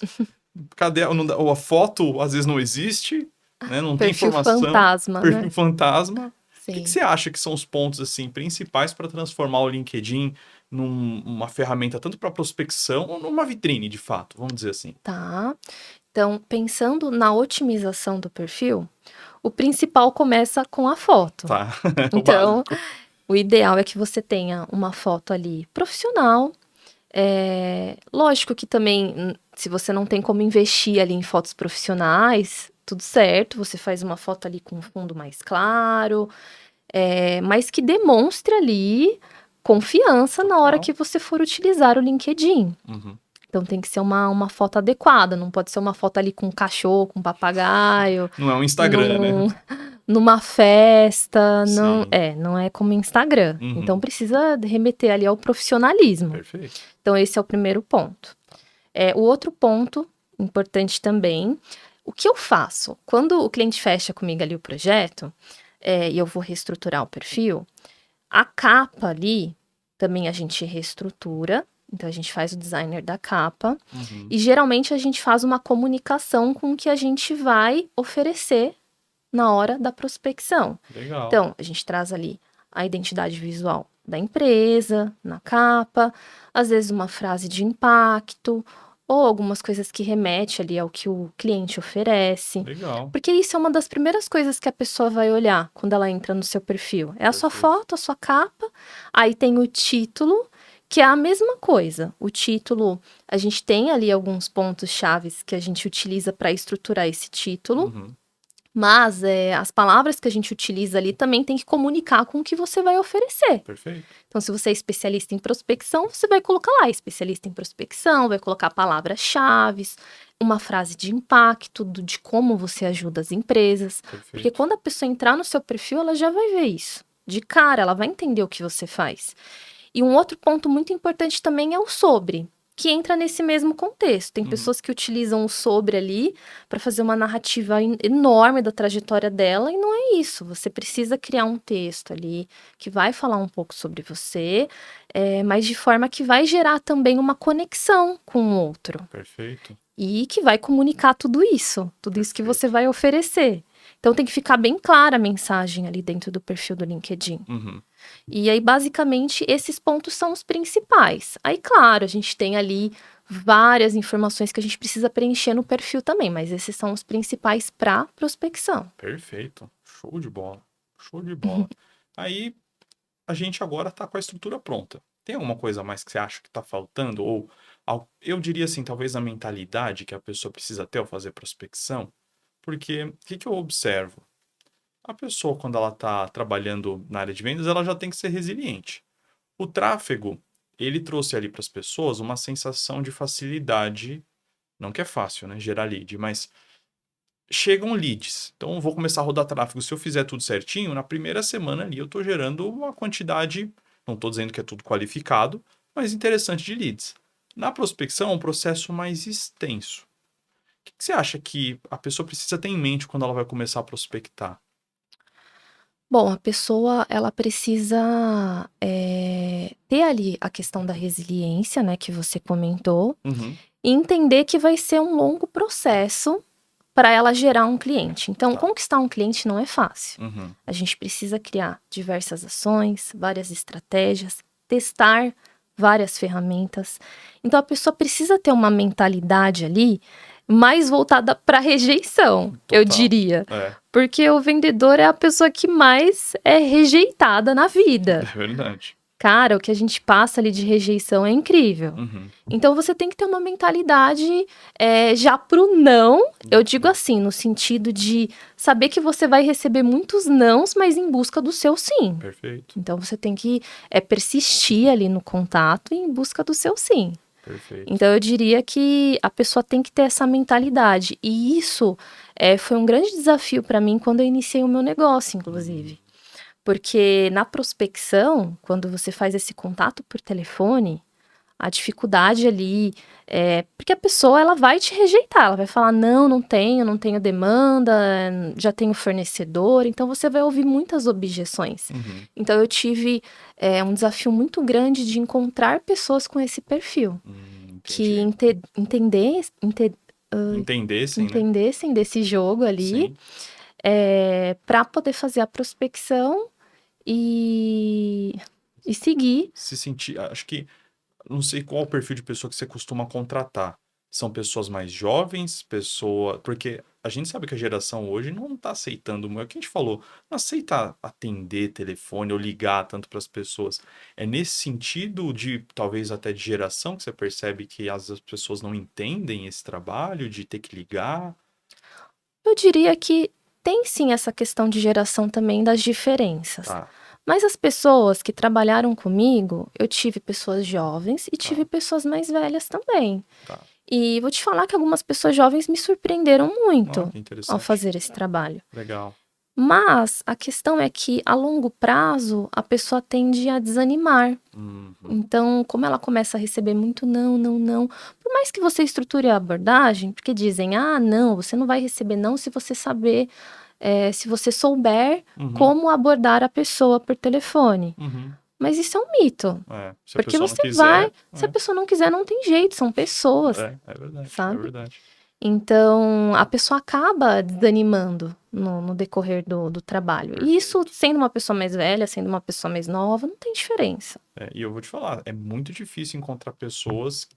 cadê? A foto às vezes não existe, né? Não tem informação. Perfil fantasma, perfil né? fantasma. Sim. O que você acha que são os pontos assim principais para transformar o LinkedIn numa ferramenta tanto para prospecção ou numa vitrine, de fato, vamos dizer assim? Tá. Então, pensando na otimização do perfil, o principal começa com a foto. Tá. Então, o ideal é que você tenha uma foto ali profissional. Lógico que também, se você não tem como investir ali em fotos profissionais, tudo certo, você faz uma foto ali com um fundo mais claro, mas que demonstre ali confiança na hora que você for utilizar o LinkedIn. Então tem que ser uma foto adequada, não pode ser uma foto ali com um cachorro, com um papagaio. Não é um Instagram, né? Numa festa, Sim. não é como Instagram. Então precisa remeter ali ao profissionalismo. Perfeito. Então esse é o primeiro ponto. O outro ponto importante também, o que eu faço? Quando o cliente fecha comigo ali o projeto, e eu vou reestruturar o perfil, a capa ali também a gente reestrutura Então, a gente faz o designer da capa. Uhum. E, geralmente, a gente faz uma comunicação com o que a gente vai oferecer na hora da prospecção. Legal. Então, a gente traz ali a identidade visual da empresa, na capa, às vezes uma frase de impacto, ou algumas coisas que remete ali ao que o cliente oferece. Legal. Porque isso é uma das primeiras coisas que a pessoa vai olhar quando ela entra no seu perfil. É a sua Perfeito. foto, a sua capa, aí tem o título, que é a mesma coisa. O título, a gente tem ali alguns pontos chaves que a gente utiliza para estruturar esse título. Uhum. Mas as palavras que a gente utiliza ali também tem que comunicar com o que você vai oferecer. Perfeito. Então, se você é especialista em prospecção, você vai colocar lá, especialista em prospecção, vai colocar palavras-chave, uma frase de impacto, de como você ajuda as empresas. Perfeito. Porque quando a pessoa entrar no seu perfil, ela já vai ver isso. De cara, ela vai entender o que você faz. E um outro ponto muito importante também é o sobre, que entra nesse mesmo contexto. Tem pessoas que utilizam o sobre ali para fazer uma narrativa enorme da trajetória dela, e não é isso. Você precisa criar um texto ali que vai falar um pouco sobre você, mas de forma que vai gerar também uma conexão com o outro. Perfeito. E que vai comunicar tudo isso que você vai oferecer. Então tem que ficar bem clara a mensagem ali dentro do perfil do LinkedIn. Uhum. E aí, basicamente, esses pontos são os principais. Aí, claro, a gente tem ali várias informações que a gente precisa preencher no perfil também, mas esses são os principais para prospecção. Perfeito. Show de bola. Show de bola. Aí, a gente agora tá com a estrutura pronta. Tem alguma coisa a mais que você acha que tá faltando? Ou, eu diria assim, talvez a mentalidade que a pessoa precisa ter ao fazer prospecção? Porque, o que eu observo? A pessoa, quando ela está trabalhando na área de vendas, ela já tem que ser resiliente. O tráfego, ele trouxe ali para as pessoas uma sensação de facilidade. Não que é fácil, né? Gerar lead, mas chegam leads. Então, eu vou começar a rodar tráfego. Se eu fizer tudo certinho, na primeira semana ali eu estou gerando uma quantidade, não estou dizendo que é tudo qualificado, mas interessante de leads. Na prospecção, é um processo mais extenso. O que você acha que a pessoa precisa ter em mente quando ela vai começar a prospectar? Bom, a pessoa, ela precisa ter ali a questão da resiliência, né, que você comentou, Uhum. e entender que vai ser um longo processo para ela gerar um cliente. Então, conquistar um cliente não é fácil. Uhum. A gente precisa criar diversas ações, várias estratégias, testar várias ferramentas. Então, a pessoa precisa ter uma mentalidade ali mais voltada para rejeição, eu diria. Porque o vendedor é a pessoa que mais é rejeitada na vida. É verdade. Cara, o que a gente passa ali de rejeição é incrível. Uhum. Então, você tem que ter uma mentalidade já pro não, eu digo assim, no sentido de saber que você vai receber muitos nãos, mas em busca do seu sim. Perfeito. Então, você tem que persistir ali no contato em busca do seu sim. Perfeito. Então, eu diria que a pessoa tem que ter essa mentalidade. E isso foi um grande desafio para mim quando eu iniciei o meu negócio, inclusive. Porque na prospecção, quando você faz esse contato por telefone, a dificuldade ali porque a pessoa ela vai te rejeitar, ela vai falar não tenho demanda, já tenho fornecedor, então você vai ouvir muitas objeções. Uhum. Então eu tive um desafio muito grande de encontrar pessoas com esse perfil, que entendessem desse jogo ali, para poder fazer a prospecção e seguir. Se sentir, acho que, não sei qual o perfil de pessoa que você costuma contratar. São pessoas mais jovens, porque a gente sabe que a geração hoje não está aceitando, é o que a gente falou, não aceita atender telefone ou ligar tanto para as pessoas. É nesse sentido de, talvez até de geração, que você percebe que as pessoas não entendem esse trabalho de ter que ligar? Eu diria que tem sim essa questão de geração também das diferenças. Mas as pessoas que trabalharam comigo, eu tive pessoas jovens e tive pessoas mais velhas também. E vou te falar que algumas pessoas jovens me surpreenderam muito ao fazer esse trabalho. Legal. Mas a questão é que a longo prazo a pessoa tende a desanimar. Então, como ela começa a receber muito não, por mais que você estruture a abordagem, porque dizem, não, você não vai receber não se você saber, se você souber como abordar a pessoa por telefone. Mas isso é um mito. Se a Porque pessoa não você vai, quiser, se a pessoa não quiser, não tem jeito, são pessoas, é verdade, é sabe? verdade. Então, a pessoa acaba desanimando no decorrer do trabalho. E isso, Perfeito. sendo uma pessoa mais velha, sendo uma pessoa mais nova, não tem diferença. E eu vou te falar, é muito difícil encontrar pessoas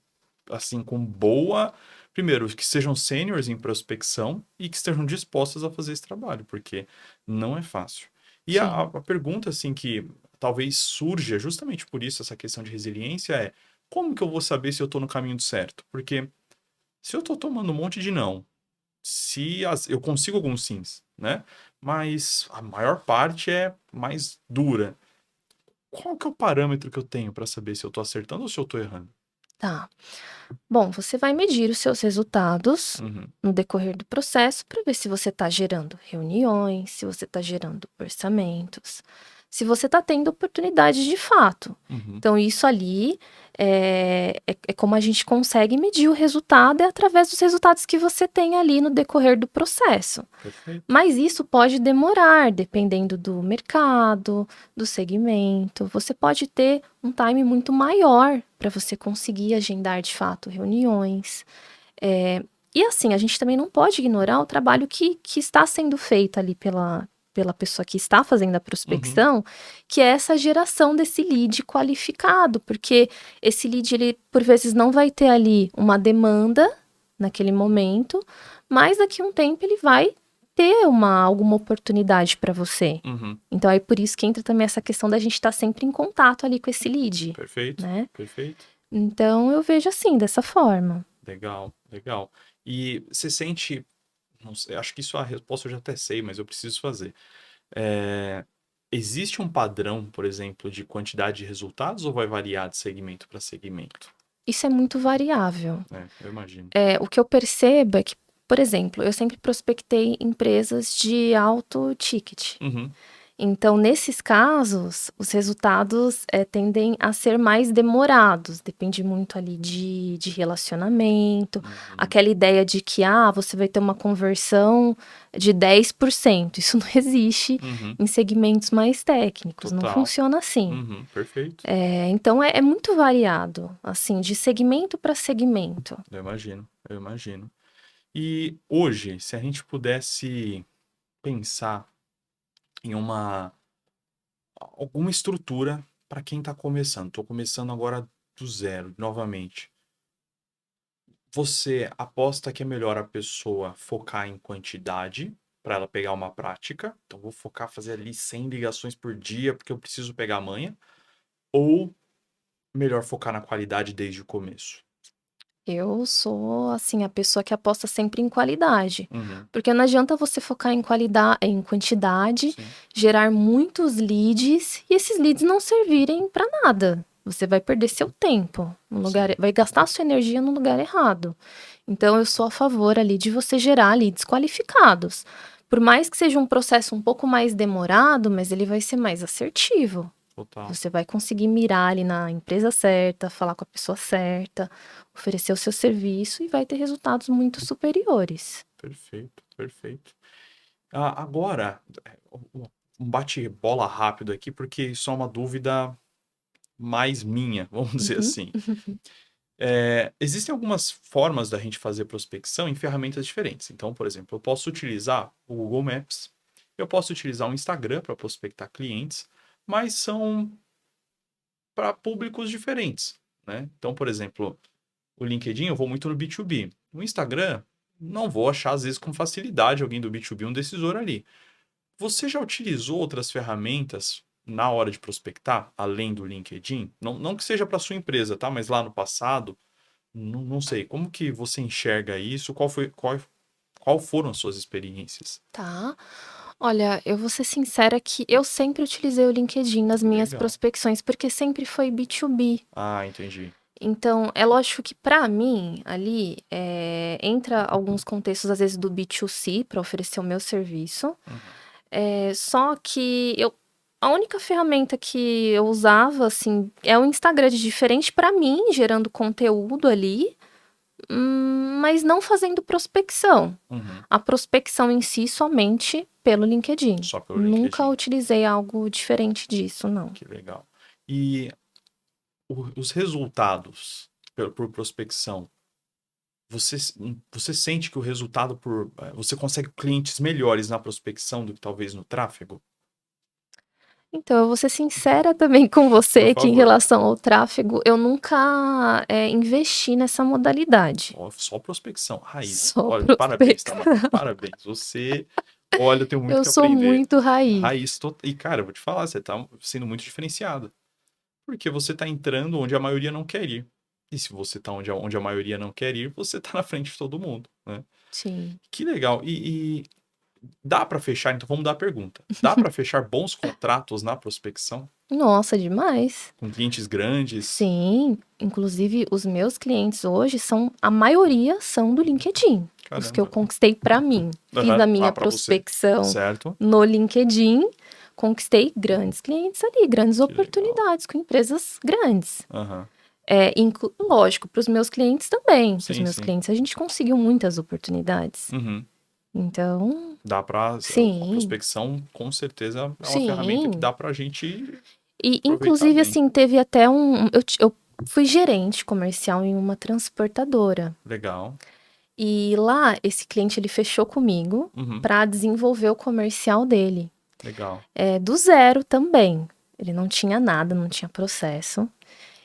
assim com boa, primeiro, que sejam sêniores em prospecção e que estejam dispostas a fazer esse trabalho, porque não é fácil. E a, Sim. a pergunta assim que talvez surja justamente por isso essa questão de resiliência é: como que eu vou saber se eu estou no caminho certo? Porque se eu estou tomando um monte de não, eu consigo alguns sims, né? Mas a maior parte é mais dura. Qual que é o parâmetro que eu tenho para saber se eu estou acertando ou se eu estou errando? Tá. Bom, você vai medir os seus resultados Uhum, no decorrer do processo para ver se você está gerando reuniões, se você está gerando orçamentos, se você está tendo oportunidade de fato. uhum, Então, isso ali é como a gente consegue medir o resultado, é através dos resultados que você tem ali no decorrer do processo. perfeito. Mas isso pode demorar, dependendo do mercado, do segmento. Você pode ter um time muito maior para você conseguir agendar de fato reuniões. E assim, a gente também não pode ignorar o trabalho que está sendo feito ali pela pessoa que está fazendo a Uhum, prospecção, que é essa geração desse lead qualificado, porque esse lead, ele por vezes não vai ter ali uma demanda naquele momento, mas daqui a um tempo ele vai ter alguma oportunidade para você. uhum. Então, é por isso que entra também essa questão da gente estar sempre em contato ali com esse lead, Perfeito, né? perfeito. Então, eu vejo assim, dessa forma. Legal, legal. E você sente, não sei, acho que isso a resposta eu já até sei, mas eu preciso fazer. É, existe um padrão, por exemplo, de quantidade de resultados ou vai variar de segmento para segmento? Isso é muito variável. Eu imagino. O que eu percebo é que, por exemplo, eu sempre prospectei empresas de alto ticket. Uhum, Então, nesses casos, os resultados tendem a ser mais demorados, depende muito ali de relacionamento, uhum, aquela ideia de que você vai ter uma conversão de 10%. Isso não existe uhum. em segmentos mais técnicos, não Total. funciona assim. Uhum, perfeito. Então, é muito variado, assim, de segmento para segmento. Eu imagino, eu imagino. E hoje, se a gente pudesse pensar em alguma estrutura para quem está começando, estou começando agora do zero, novamente. Você aposta que é melhor a pessoa focar em quantidade para ela pegar uma prática? Então, vou focar fazer ali 100 ligações por dia porque eu preciso pegar a manha? Ou melhor focar na qualidade desde o começo? Eu sou, assim, a pessoa que aposta sempre em qualidade, Uhum, porque não adianta você focar em quantidade, sim, gerar muitos leads e esses leads não servirem para nada. Você vai perder seu tempo no lugar, sim. vai gastar sua energia no lugar errado. Então, eu sou a favor ali de você gerar leads qualificados. Por mais que seja um processo um pouco mais demorado, mas ele vai ser mais assertivo. Total. Você vai conseguir mirar ali na empresa certa, falar com a pessoa certa, oferecer o seu serviço e vai ter resultados muito superiores. Perfeito, perfeito. Agora, um bate-bola rápido aqui, porque isso é uma dúvida mais minha, vamos dizer Uhum. assim. Existem algumas formas da gente fazer prospecção em ferramentas diferentes. Então, por exemplo, eu posso utilizar o Google Maps, eu posso utilizar o Instagram para prospectar clientes, mas são para públicos diferentes, né? Então, por exemplo, o LinkedIn eu vou muito no B2B. No Instagram, não vou achar, às vezes, com facilidade alguém do B2B, um decisor ali. Você já utilizou outras ferramentas na hora de prospectar, além do LinkedIn? Não, não que seja para sua empresa, tá? Mas lá no passado, não sei. Como que você enxerga isso? Qual foram as suas experiências? Tá. Olha, eu vou ser sincera que eu sempre utilizei o LinkedIn nas minhas Legal. prospecções, porque sempre foi B2B. Ah, entendi. Então, é lógico que para mim, ali, entra alguns contextos, às vezes, do B2C para oferecer o meu serviço. Uhum. Só que a única ferramenta que eu usava, assim, é o Instagram de diferente para mim, gerando conteúdo ali, mas não fazendo prospecção. Uhum. A prospecção em si somente pelo LinkedIn. Só pelo Nunca LinkedIn. utilizei algo diferente disso, não. Que legal. E os resultados por prospecção, você sente que o resultado você consegue clientes melhores na prospecção do que talvez no tráfego? Então, eu vou ser sincera também com Por você que em favor. relação ao tráfego, eu nunca investi nessa modalidade. Só prospecção, raiz. Só Olha, parabéns, prospecção. Tamara. Parabéns. Olha, eu tenho muito Eu que sou aprender. muito raiz. Raiz total. E, cara, eu vou te falar, você tá sendo muito diferenciada. Porque você tá entrando onde a maioria não quer ir. E se você tá onde a maioria não quer ir, você tá na frente de todo mundo, né? Sim. Que legal. E dá para fechar, então vamos dar a pergunta. Dá para fechar bons contratos na prospecção? Nossa, demais. Com clientes grandes? Sim, inclusive os meus clientes hoje a maioria são do LinkedIn. Os que eu Caramba. conquistei para mim. Fiz a minha Pra você. prospecção Certo. no LinkedIn, conquistei grandes clientes ali, grandes Que oportunidades com empresas grandes. Aham. Lógico, para os meus clientes também. Para os Sim, meus sim. clientes a gente conseguiu muitas oportunidades. Uhum. Então, Dá pra. A sim, prospecção, com certeza, é uma sim. ferramenta que dá pra gente E aproveitar inclusive bem. assim, teve até eu fui gerente comercial em uma transportadora. Legal. E lá, esse cliente, ele fechou comigo Uhum. para desenvolver o comercial dele. Legal. Do zero também. Ele não tinha nada, não tinha processo.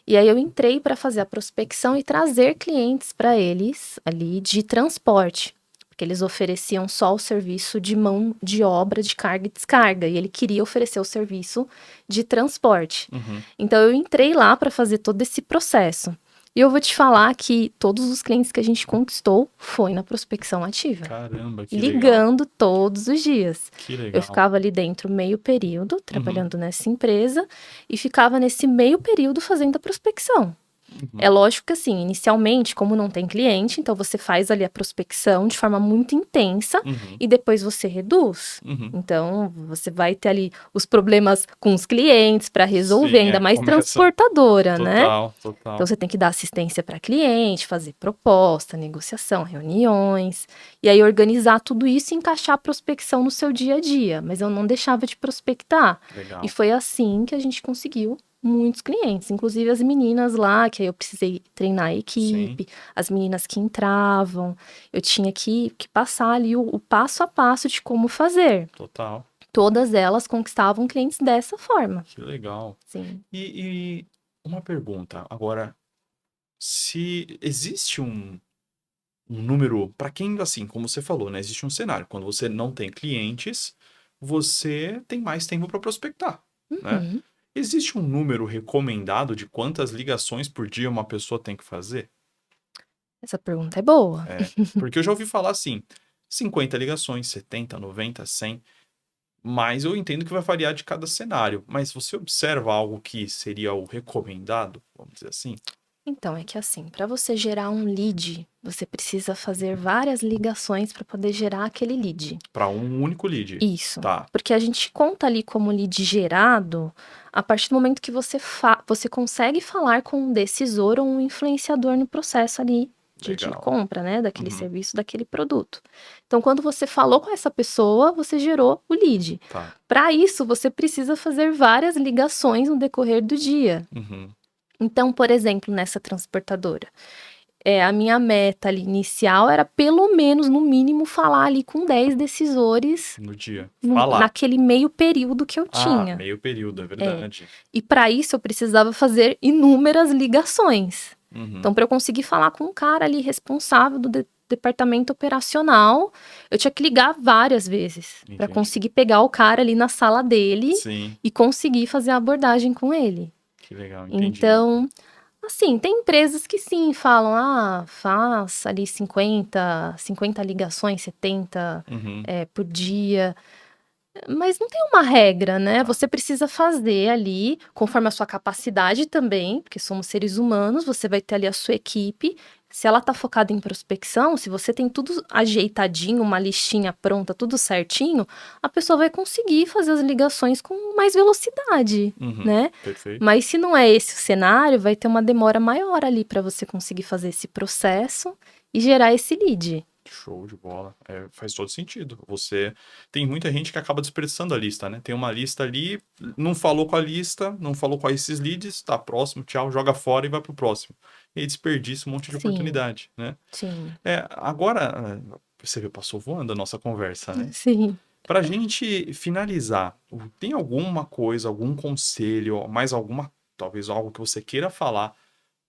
E aí eu entrei para fazer a prospecção e trazer clientes para eles ali de transporte. Porque eles ofereciam só o serviço de mão de obra de carga e descarga. E ele queria oferecer o serviço de transporte. Uhum. Então eu entrei lá para fazer todo esse processo. E eu vou te falar que todos os clientes que a gente conquistou foi na prospecção ativa. Caramba, que legal. Ligando todos os dias. Que legal. Eu ficava ali dentro meio período, trabalhando nessa empresa, e ficava nesse meio período fazendo a prospecção. Uhum. É lógico que assim, inicialmente, como não tem cliente, então você faz ali a prospecção de forma muito intensa e depois você reduz. Então, você vai ter ali os problemas com os clientes para resolver, Sim, ainda mais começa. transportadora, né? Total. Então, você tem que dar assistência para cliente, fazer proposta, negociação, reuniões, e aí organizar tudo isso e encaixar a prospecção no seu dia a dia. Mas eu não deixava de prospectar. Legal. E foi assim que a gente conseguiu muitos clientes, inclusive as meninas lá, que aí eu precisei treinar a equipe, as meninas que entravam, eu tinha que passar ali o passo a passo de como fazer. Total. Todas elas conquistavam clientes dessa forma. Que legal. Sim. E uma pergunta, agora, se existe um número, para quem, assim, como você falou, né, existe um cenário, quando você não tem clientes, você tem mais tempo para prospectar, né? Existe um número recomendado de quantas ligações por dia uma pessoa tem que fazer? Essa pergunta é boa. Porque eu já ouvi falar assim, 50 ligações, 70, 90, 100, mas eu entendo que vai variar de cada cenário. Mas você observa algo que seria o recomendado, vamos dizer assim? Então, é que assim, para você gerar um lead, você precisa fazer várias ligações para poder gerar aquele lead. Para um único lead. Isso. Tá. Porque a gente conta ali como lead gerado a partir do momento que você consegue falar com um decisor ou um influenciador no processo ali de compra, né? Daquele serviço, daquele produto. Então, quando você falou com essa pessoa, você gerou o lead. Tá. Para isso, você precisa fazer várias ligações no decorrer do dia. Então, por exemplo, nessa transportadora, a minha meta ali inicial era pelo menos, no mínimo, falar ali com 10 decisores no dia. Naquele meio período que eu tinha. Meio período, é verdade. E para isso eu precisava fazer inúmeras ligações. Então, para eu conseguir falar com um cara ali responsável do departamento operacional, eu tinha que ligar várias vezes para conseguir pegar o cara ali na sala dele e conseguir fazer a abordagem com ele. Que legal, entendi. Então, assim, tem empresas que sim, falam, faz ali 50 ligações, 70 por dia. Mas não tem uma regra, né? Você precisa fazer ali, conforme a sua capacidade também, porque somos seres humanos, você vai ter ali a sua equipe. Se ela tá focada em prospecção, se você tem tudo ajeitadinho, uma listinha pronta, tudo certinho, a pessoa vai conseguir fazer as ligações com mais velocidade, né? Perfeito. Mas se não é esse o cenário, vai ter uma demora maior ali para você conseguir fazer esse processo e gerar esse lead. Show de bola. Faz todo sentido. Você tem muita gente que acaba desperdiçando a lista, né? Tem uma lista ali, não falou com a lista, não falou com esses leads, tá próximo, tchau, joga fora e vai pro próximo. E aí desperdiça um monte de Sim, oportunidade, né? sim, Agora, você viu, passou voando a nossa conversa, né? sim. Pra gente finalizar, tem alguma coisa, algum conselho, mais alguma, talvez algo que você queira falar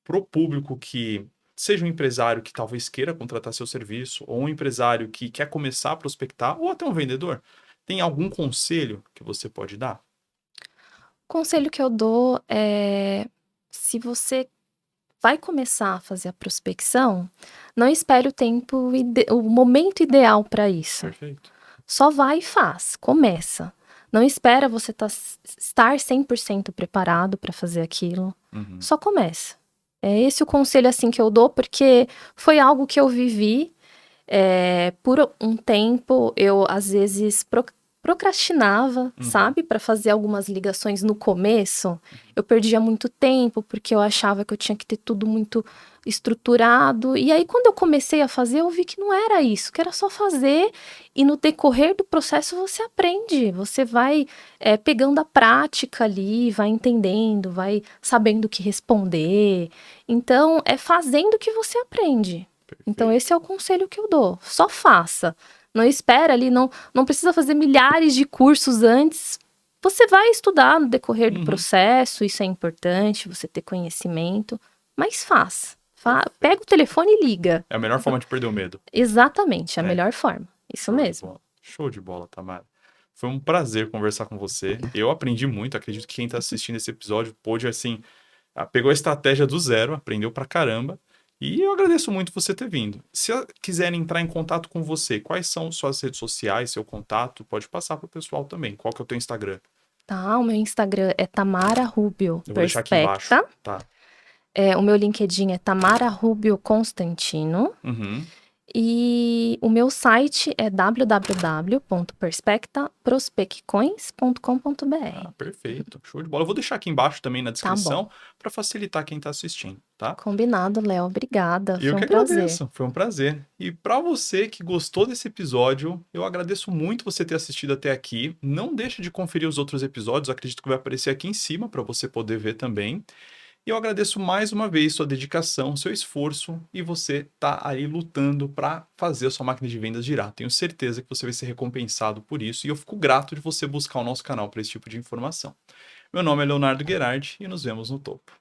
pro público que seja um empresário que talvez queira contratar seu serviço, ou um empresário que quer começar a prospectar, ou até um vendedor? Tem algum conselho que você pode dar? O conselho que eu dou é: se você vai começar a fazer a prospecção, não espere o momento ideal para isso. Perfeito. Só vai e faz, começa. Não espera você estar 100% preparado para fazer aquilo. Uhum. Só começa. É esse o conselho assim que eu dou, porque foi algo que eu vivi. Por um tempo, eu às vezes procrastinava, Uhum. sabe, para fazer algumas ligações no começo. Eu perdia muito tempo porque eu achava que eu tinha que ter tudo muito estruturado. E aí, quando eu comecei a fazer, eu vi que não era isso, que era só fazer e no decorrer do processo você aprende, você vai pegando a prática ali, vai entendendo, vai sabendo o que responder. Então, é fazendo que você aprende. Então, Perfeito. esse é o conselho que eu dou. Só faça. Não espera ali, não precisa fazer milhares de cursos antes. Você vai estudar no decorrer do Uhum. processo, isso é importante, você ter conhecimento, mas faz. Pega o Perfeito. telefone e liga. É a melhor forma de perder o medo. Exatamente, a É, melhor forma. Isso show de mesmo. bola. Show de bola, Tamara. Foi um prazer conversar com você. Eu aprendi muito, acredito que quem está assistindo esse episódio pôde, assim, pegou a estratégia do zero, aprendeu pra caramba. E eu agradeço muito você ter vindo. Se quiserem entrar em contato com você, quais são suas redes sociais, seu contato? Pode passar pro pessoal também. Qual que é o teu Instagram? Tá? O meu Instagram é Tamara Rubio Eu vou deixar aqui embaixo, Perspecta. tá? O meu LinkedIn é Tamara Rubio Constantino. Uhum. E o meu site é www.perspectaprospeccoins.com.br. Perfeito. Show de bola. Eu vou deixar aqui embaixo também na Tá bom. descrição para facilitar quem está assistindo, tá? Combinado, Léo. Obrigada. Eu Foi que um prazer. agradeço, foi um prazer. E para você que gostou desse episódio, eu agradeço muito você ter assistido até aqui. Não deixe de conferir os outros episódios, acredito que vai aparecer aqui em cima para você poder ver também. E eu agradeço mais uma vez sua dedicação, seu esforço e você tá aí lutando para fazer a sua máquina de vendas girar. Tenho certeza que você vai ser recompensado por isso e eu fico grato de você buscar o nosso canal para esse tipo de informação. Meu nome é Leonardo Guerardi e nos vemos no topo.